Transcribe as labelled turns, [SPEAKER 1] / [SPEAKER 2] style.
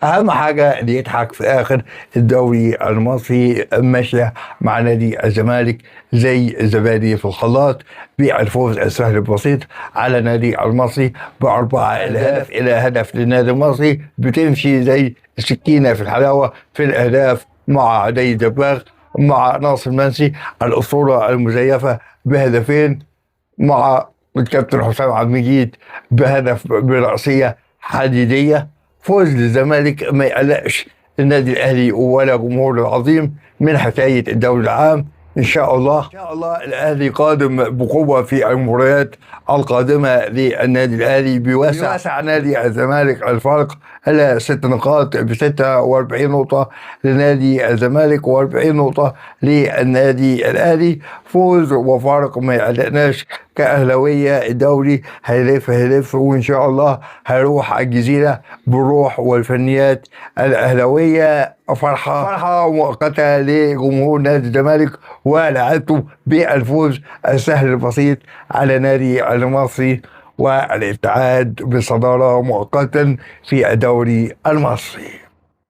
[SPEAKER 1] اهم حاجه اللي يضحك في اخر الدوري المصري ماشيه مع نادي الزمالك زي الزبادي في الخلاط بالفوز السهل البسيط على نادي المصري باربعه اهداف الى هدف للنادي المصري، بتمشي زي سكينه في الحلاوه في الاهداف مع عدي دباغ، مع ناصر منسي الاسطوره المزيفه بهدفين، مع الكابتن حسام عبد المجيد بهدف برأسية حديدية. فوز للزمالك ما يقلقش النادي الأهلي ولا جمهوره العظيم من حكاية الدوري العام. إن شاء الله الأهلي قادم بقوة في المباريات القادمة للنادي الأهلي، بيوسع نادي الزمالك الفرق إلى 6 نقاط ب 46 نقطة لنادي الزمالك و40 نقطة للنادي الأهلي. فوز وفارق ما يقلقناش كأهلاوية، الدوري هيلف وإن شاء الله هيروح على الجزيرة بالروح والفنيات الأهلاوية. فرحة مؤقتة لجمهور نادي الزمالك ولاعبته بالفوز السهل البسيط على نادي المصري والابتعاد بصدارة مؤقتا في الدوري المصري.